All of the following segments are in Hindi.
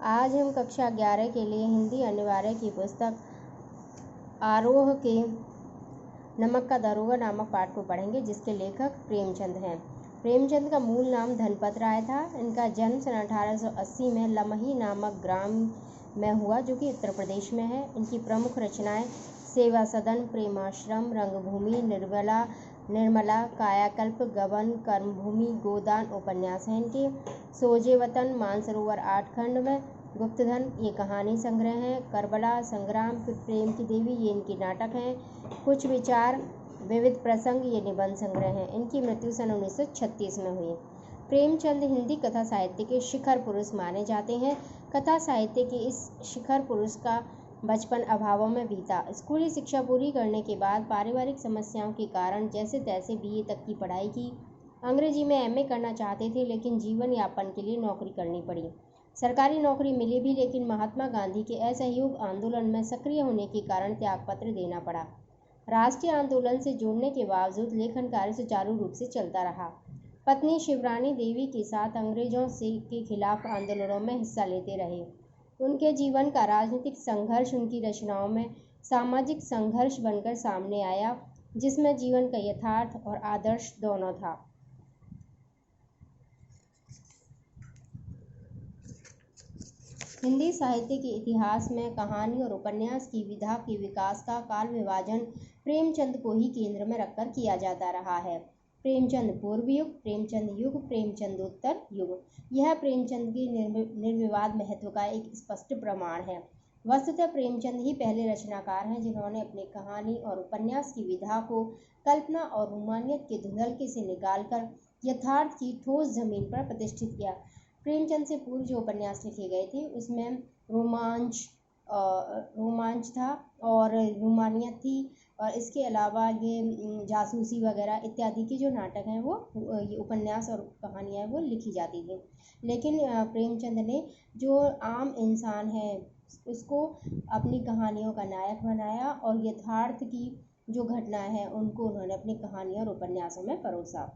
आज हम कक्षा 11 के लिए हिंदी अनिवार्य की पुस्तक आरोह के नमक का दारोगा नामक पाठ को पढ़ेंगे, जिसके लेखक प्रेमचंद हैं। प्रेमचंद का मूल नाम धनपत राय था। इनका जन्म सन 1880 में लमही नामक ग्राम में हुआ, जो कि उत्तर प्रदेश में है। इनकी प्रमुख रचनाएं सेवा सदन, प्रेमाश्रम, रंगभूमि, निर्मला, कायाकल्प, गबन, कर्मभूमि, गोदान उपन्यास हैं इनके। सोजे वतन, मानसरोवर 8 खंड में, गुप्तधन ये कहानी संग्रह हैं। करबला, संग्राम, प्रेम की देवी ये इनके नाटक हैं। कुछ विचार, विविध प्रसंग ये निबंध संग्रह हैं। इनकी मृत्यु सन 1936 में हुई। प्रेमचंद हिंदी कथा साहित्य के शिखर पुरुष माने जाते हैं। कथा साहित्य के इस शिखर पुरुष का बचपन अभावों में बीता। स्कूली शिक्षा पूरी करने के बाद पारिवारिक समस्याओं के कारण जैसे तैसे BA तक की पढ़ाई की। अंग्रेजी में MA करना चाहते थे, लेकिन जीवन यापन के लिए नौकरी करनी पड़ी। सरकारी नौकरी मिली भी, लेकिन महात्मा गांधी के असहयोग आंदोलन में सक्रिय होने के कारण त्यागपत्र देना पड़ा। राष्ट्रीय आंदोलन से जुड़ने के बावजूद लेखन कार्य सुचारू रूप से चलता रहा। पत्नी शिवरानी देवी के साथ अंग्रेजों के खिलाफ आंदोलनों में हिस्सा लेते रहे। उनके जीवन का राजनीतिक संघर्ष उनकी रचनाओं में सामाजिक संघर्ष बनकर सामने आया, जिसमें जीवन का यथार्थ और आदर्श दोनों था। हिंदी साहित्य के इतिहास में कहानी और उपन्यास की विधा के विकास का काल विभाजन प्रेमचंद को ही केंद्र में रखकर किया जाता रहा है। प्रेमचंद पूर्व युग, प्रेमचंद युग, प्रेमचंदोत्तर युग, यह प्रेमचंद के निर्विवाद महत्व का एक स्पष्ट प्रमाण है। वस्तुतः प्रेमचंद ही पहले रचनाकार हैं जिन्होंने अपनी कहानी और उपन्यास की विधा को कल्पना और रोमानियत के धुंधलके से निकालकर यथार्थ की ठोस जमीन पर प्रतिष्ठित किया। प्रेमचंद से पूर्व जो उपन्यास लिखे गए थे उसमें रोमांच था और रोमानियत थी, और इसके अलावा ये जासूसी वगैरह इत्यादि के जो नाटक हैं वो ये उपन्यास और कहानियाँ वो लिखी जाती थी। लेकिन प्रेमचंद ने जो आम इंसान है उसको अपनी कहानियों का नायक बनाया, और यथार्थ की जो घटनाएं हैं उनको उन्होंने अपनी कहानियों और उपन्यासों में परोसा।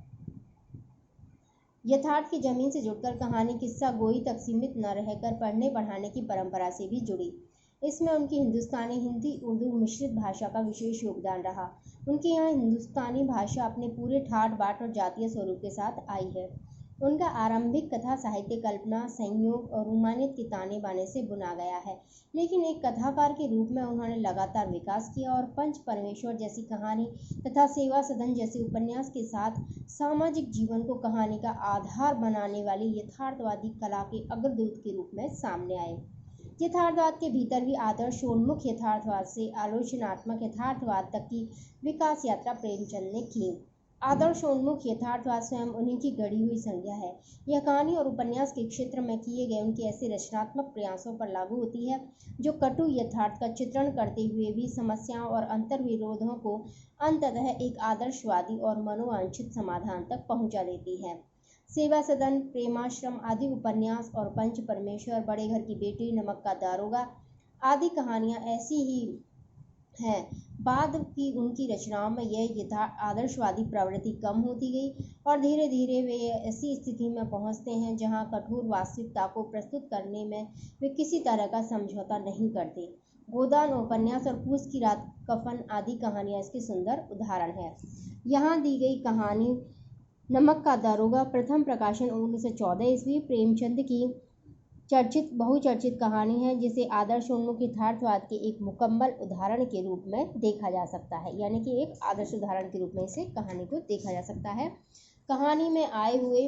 यथार्थ की जमीन से जुड़कर कहानी किस्सा गोई तक सीमित न रहकर पढ़ने पढ़ाने की परंपरा से भी जुड़ी। इसमें उनकी हिंदुस्तानी, हिंदी, उर्दू मिश्रित भाषा का विशेष योगदान रहा। उनके यहाँ हिंदुस्तानी भाषा अपने पूरे ठाट बाट और जातीय स्वरूप के साथ आई है। उनका आरंभिक कथा साहित्य कल्पना, संयोग और रोमानियत के ताने बाने से बुना गया है, लेकिन एक कथाकार के रूप में उन्होंने लगातार विकास किया और पंच परमेश्वर जैसी कहानी तथा सेवा सदन जैसे उपन्यास के साथ सामाजिक जीवन को कहानी का आधार बनाने वाली यथार्थवादी कला के अग्रदूत के रूप में सामने आए। यथार्थवाद के भीतर भी आदर्शोन्मुख यथार्थवाद से आलोचनात्मक यथार्थवाद तक की विकास यात्रा प्रेमचंद ने की। आदर्शोन्मुख यथार्थवाद स्वयं उन्हीं की गढ़ी हुई संज्ञा है। यह कहानी और उपन्यास के क्षेत्र में किए गए उनके ऐसे रचनात्मक प्रयासों पर लागू होती है जो कटु यथार्थ का चित्रण करते हुए भी समस्याओं और अंतर्विरोधों को अंततः एक आदर्शवादी और मनोवांछित समाधान तक पहुंचा देती है। सेवा सदन, प्रेमाश्रम आदि उपन्यास और पंच परमेश्वर, बड़े घर की बेटी, नमक का दारोगा आदि कहानियां ऐसी ही हैं। बाद की उनकी रचनाओं में यह आदर्शवादी प्रवृत्ति कम होती गई और धीरे धीरे वे ऐसी स्थिति में पहुंचते हैं जहां कठोर वास्तविकता को प्रस्तुत करने में वे किसी तरह का समझौता नहीं करते। गोदान उपन्यास और पूस की रात, कफन आदि कहानियां इसके सुंदर उदाहरण हैं। यहाँ दी गई कहानी नमक का दारोगा प्रथम प्रकाशन 1914 ईस्वी प्रेमचंद की बहुचर्चित कहानी है, जिसे आदर्शोन्मुख यथार्थवाद के एक मुकम्मल उदाहरण के रूप में देखा जा सकता है। यानी कि एक आदर्श उदाहरण के रूप में इसे कहानी को देखा जा सकता है। कहानी में आए हुए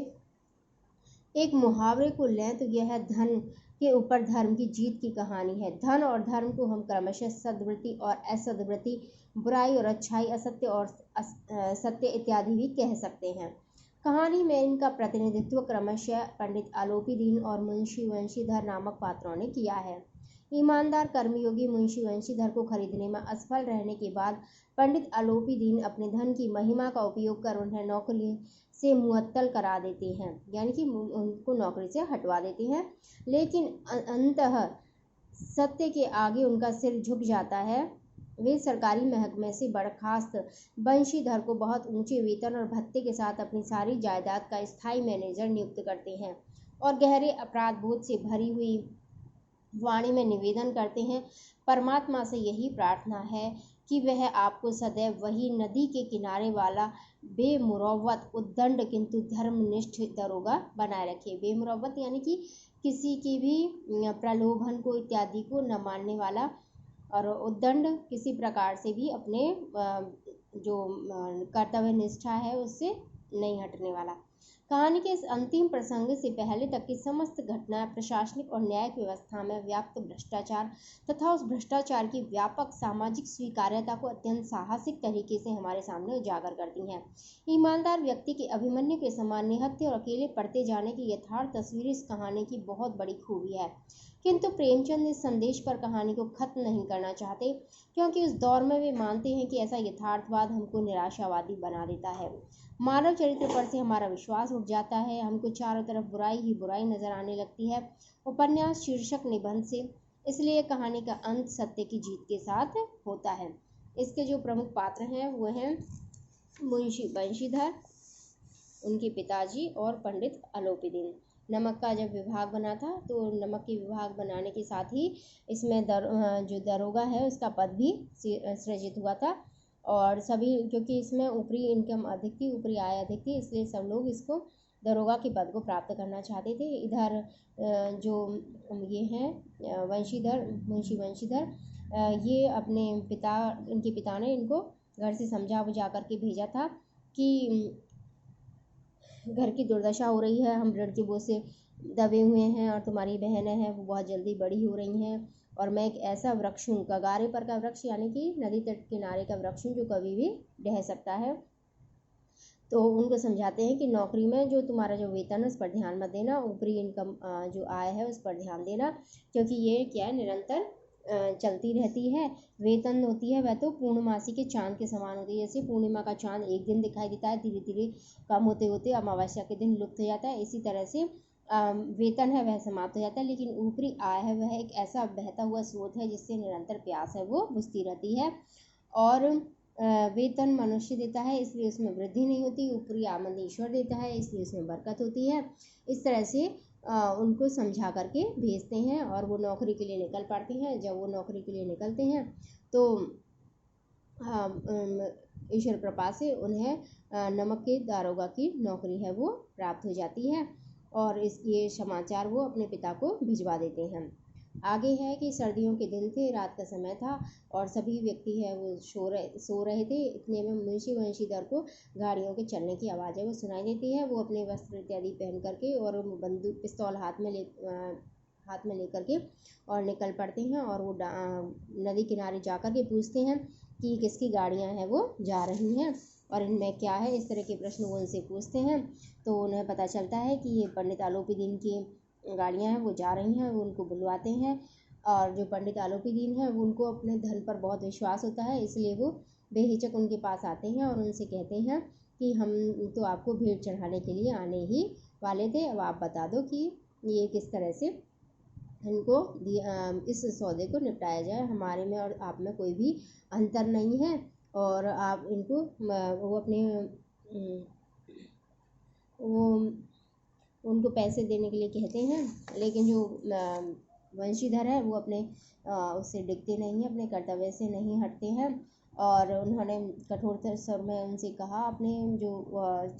एक मुहावरे को लें तो यह धन के ऊपर धर्म की जीत की कहानी है। धन और धर्म को हम क्रमशः सद्वृत्ति और असद्वृत्ति, बुराई और अच्छाई, असत्य और सत्य इत्यादि भी कह सकते हैं। कहानी में इनका प्रतिनिधित्व क्रमशः पंडित आलोपी दीन और मुंशी वंशीधर नामक पात्रों ने किया है। ईमानदार कर्मयोगी मुंशी वंशीधर को खरीदने में असफल रहने के बाद पंडित आलोपी दीन अपने धन की महिमा का उपयोग कर उन्हें नौकरी से मुअत्तल करा देते हैं, यानी कि उनको नौकरी से हटवा देते हैं। लेकिन अंततः सत्य के आगे उनका सिर झुक जाता है। वे सरकारी महकमे से बर्खास्त बंशीधर को बहुत ऊंचे वेतन और भत्ते के साथ अपनी सारी जायदाद का स्थायी मैनेजर नियुक्त करते हैं और गहरे अपराध बोध से भरी हुई वाणी में निवेदन करते हैं। परमात्मा से यही प्रार्थना है कि वह आपको सदैव वही नदी के किनारे वाला बेमुरव्वत उद्दंड किंतु धर्मनिष्ठ दरोगा बनाए रखे। बेमुरव्वत यानी कि किसी की भी प्रलोभन को इत्यादि को न मानने वाला, और उद्दंड किसी प्रकार से भी अपने जो कर्तव्य निष्ठा है उससे नहीं हटने वाला। कहानी के इस अंतिम प्रसंग से पहले तक की समस्त घटनाएं प्रशासनिक और न्यायिक व्यवस्था में व्याप्त भ्रष्टाचार तथा उस भ्रष्टाचार की व्यापक सामाजिक स्वीकार्यता को अत्यंत साहसिक तरीके से हमारे सामने उजागर करती हैं। ईमानदार व्यक्ति के अभिमन्यु के समान निहत्थे और अकेले पड़ते जाने की यथार्थ तस्वीर इस कहानी की बहुत बड़ी खूबी है। किंतु प्रेमचंद इस संदेश पर कहानी को खत्म नहीं करना चाहते, क्योंकि उस दौर में वे मानते हैं कि ऐसा यथार्थवाद हमको निराशावादी बना देता है। मानव चरित्र पर से हमारा विश्वास उठ जाता है, हमको चारों तरफ बुराई ही बुराई नजर आने लगती है। उपन्यास शीर्षक निबंध से, इसलिए कहानी का अंत सत्य की जीत के साथ होता है। इसके जो प्रमुख पात्र हैं वो हैं मुंशी बंशीधर, उनके पिताजी और पंडित आलोपीदीन। नमक का जब विभाग बना था तो नमक के विभाग बनाने के साथ ही इसमें जो दरोगा है उसका पद भी सृजित हुआ था। और सभी, क्योंकि इसमें ऊपरी इनकम अधिक थी, ऊपरी आय अधिक थी, इसलिए सब लोग इसको दरोगा के पद को प्राप्त करना चाहते थे। इधर जो ये हैं वंशीधर, मुंशी वंशीधर, ये अपने पिता, इनके पिता ने इनको घर से समझा बुझा करके भेजा था कि घर की दुर्दशा हो रही है, हम ऋण के बोझ से दबे हुए हैं और तुम्हारी बहनें हैं वो बहुत जल्दी बड़ी हो रही हैं, और मैं एक ऐसा वृक्ष हूँ, कगारे पर का वृक्ष यानी कि नदी तट किनारे का वृक्ष हूँ जो कभी भी ढह सकता है। तो उनको समझाते हैं कि नौकरी में जो तुम्हारा जो वेतन है उस पर ध्यान मत देना, ऊपरी इनकम जो आय है उस पर ध्यान देना, क्योंकि ये क्या है निरंतर चलती रहती है। वेतन होती है वह तो पूर्णमासी के चांद के समान होती है। जैसे पूर्णिमा का चांद एक दिन दिखाई देता है, धीरे धीरे कम होते होते अमावस्या के दिन लुप्त हो जाता है, इसी तरह से वेतन है वह समाप्त हो जाता है। लेकिन ऊपरी आय है वह एक ऐसा बहता हुआ स्रोत है जिससे निरंतर प्यास है वो बुझती रहती है। और वेतन मनुष्य देता है इसलिए उसमें वृद्धि नहीं होती, ऊपरी आमदनी ईश्वर देता है इसलिए उसमें बरकत होती है। इस तरह से उनको समझा करके भेजते हैं और वो नौकरी के लिए निकल पड़ते हैं। जब वो नौकरी के लिए निकलते हैं तो ईश्वर कृपा से उन्हें नमक के दारोगा की नौकरी है वो प्राप्त हो जाती है, और ये समाचार वो अपने पिता को भिजवा देते हैं। आगे है कि सर्दियों के दिन थे, रात का समय था और सभी व्यक्ति है वो सो रहे थे। इतने में मुंशी वंशीधर को गाड़ियों के चलने की आवाज़ है वो सुनाई देती है। वो अपने वस्त्र इत्यादि पहन करके और बंदूक पिस्तौल हाथ में लेकर के और निकल पड़ते हैं, और वो नदी किनारे जा कर के पूछते हैं कि किसकी गाड़ियाँ हैं वो जा रही हैं और इनमें क्या है, इस तरह के प्रश्न वो उनसे पूछते हैं। तो उन्हें पता चलता है कि ये पंडित आलोपीदीन की गाड़ियाँ हैं वो जा रही हैं। वो उनको बुलवाते हैं, और जो पंडित आलोपीदीन है वो उनको अपने धन पर बहुत विश्वास होता है, इसलिए वो बेहिचक उनके पास आते हैं और उनसे कहते हैं कि हम तो आपको भेंट चढ़ाने के लिए आने ही वाले थे, अब आप बता दो कि ये किस तरह से इनको इस सौदे को निपटाया जाए। हमारे में और आप में कोई भी अंतर नहीं है, और आप इनको वो अपने वो उनको पैसे देने के लिए कहते हैं। लेकिन जो वंशीधर है वो अपने उससे डिगते नहीं हैं, अपने कर्तव्य से नहीं हटते हैं, और उन्होंने कठोर स्वर में उनसे कहा, अपने जो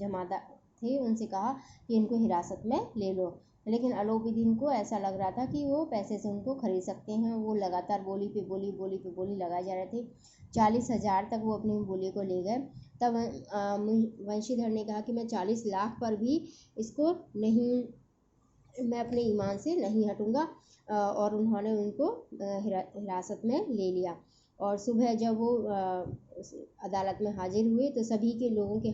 जमादार थे उनसे कहा कि इनको हिरासत में ले लो। लेकिन आलोपीदीन को ऐसा लग रहा था कि वो पैसे से उनको खरीद सकते हैं। वो लगातार बोली पे बोली लगाए जा रहे थे। 40,000 तक वो अपनी बोली को ले गए। तब वंशीधर ने कहा कि मैं 40 लाख पर भी इसको नहीं, मैं अपने ईमान से नहीं हटूंगा, और उन्होंने उनको हिरासत में ले लिया। और सुबह जब वो अदालत में हाजिर हुए तो सभी के लोगों के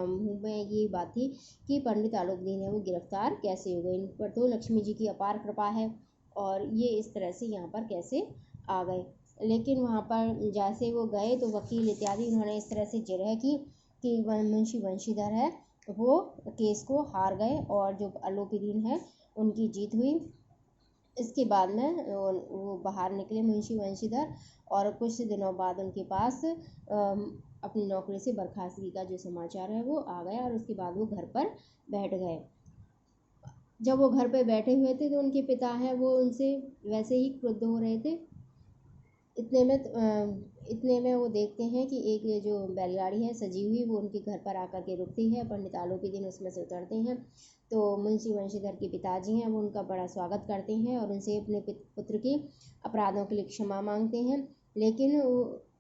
मुंह में ये बात थी कि पंडित आलोपीदीन है वो गिरफ्तार कैसे हो गए, इन पर तो लक्ष्मी जी की अपार कृपा है, और ये इस तरह से यहाँ पर कैसे आ गए। लेकिन वहाँ पर जैसे वो गए तो वकील इत्यादि उन्होंने इस तरह से जिरह की कि मुंशी वंशीधर है वो केस को हार गए और जो आलोपीदीन है उनकी जीत हुई। इसके बाद में वो बाहर निकले मुंशी वंशीधर, और कुछ दिनों बाद उनके पास अपनी नौकरी से बर्खास्तगी का जो समाचार है वो आ गया, और उसके बाद वो घर पर बैठ गए। जब वो घर पे बैठे हुए थे तो उनके पिता हैं वो उनसे वैसे ही क्रुद्ध हो रहे थे। इतने में वो देखते हैं कि एक ये जो बैलगाड़ी है सजी हुई वो उनके घर पर आकर के रुकती है। पंडित आलोपी दिन उसमें से उतरते हैं तो मुंशी वंशीधर के पिताजी हैं वो उनका बड़ा स्वागत करते हैं और उनसे अपने पुत्र की अपराधों के लिए क्षमा मांगते हैं। लेकिन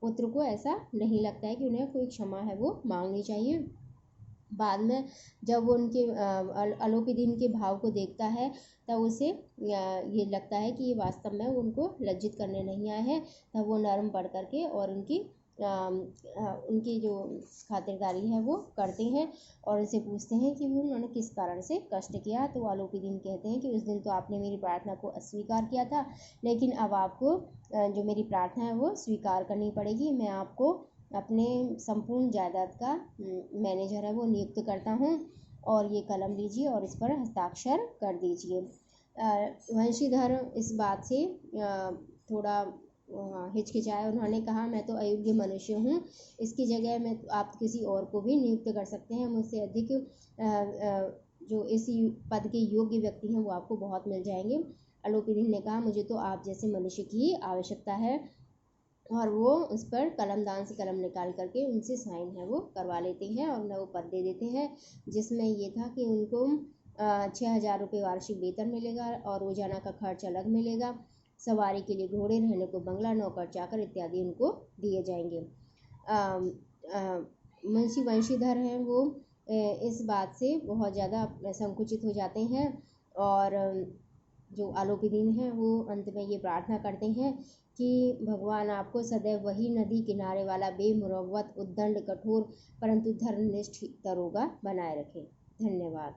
पुत्र को ऐसा नहीं लगता है कि उन्हें कोई क्षमा है वो मांगनी चाहिए। बाद में जब वो उनके आलोपी दिन के भाव को देखता है तब उसे ये लगता है कि ये वास्तव में उनको लज्जित करने नहीं आए हैं। तब वो नर्म पढ़ करके और उनकी जो खातिरदारी है वो करते हैं और उनसे पूछते हैं कि वो उन्होंने किस कारण से कष्ट किया। तो आलोपी दिन कहते हैं कि उस दिन तो आपने मेरी प्रार्थना को अस्वीकार किया था, लेकिन अब आपको जो मेरी प्रार्थना है वो स्वीकार करनी पड़ेगी। मैं आपको अपने संपूर्ण जायदाद का मैनेजर है वो नियुक्त करता हूँ और ये कलम लीजिए और इस पर हस्ताक्षर कर दीजिए। वंशीधर इस बात से थोड़ा हिचकिचाए। उन्होंने कहा मैं तो अयोग्य मनुष्य हूँ, इसकी जगह मैं आप किसी और को भी नियुक्त कर सकते हैं। मुझसे अधिक जो इस पद के योग्य व्यक्ति हैं वो आपको बहुत मिल जाएंगे। आलोपी दिन ने कहा मुझे तो आप जैसे मनुष्य की आवश्यकता है। और वो उस पर कलमदान से कलम निकाल करके उनसे साइन है वो करवा लेते हैं और उन्हें वो पद दे देते हैं जिसमें ये था कि उनको 6,000 रुपये वार्षिक वेतन मिलेगा और रोजाना का खर्च अलग मिलेगा। सवारी के लिए घोड़े, रहने को बंगला, नौकर चाकर इत्यादि उनको दिए जाएंगे। मुंशी वंशीधर हैं वो इस बात से बहुत ज़्यादा संकुचित हो जाते हैं और जो आलोपी दिन हैं वो अंत में ये प्रार्थना करते हैं कि भगवान आपको सदैव वही नदी किनारे वाला बेमुरव्वत, उद्दंड, कठोर परंतु धर्मनिष्ठ दरोगा बनाए रखे। धन्यवाद।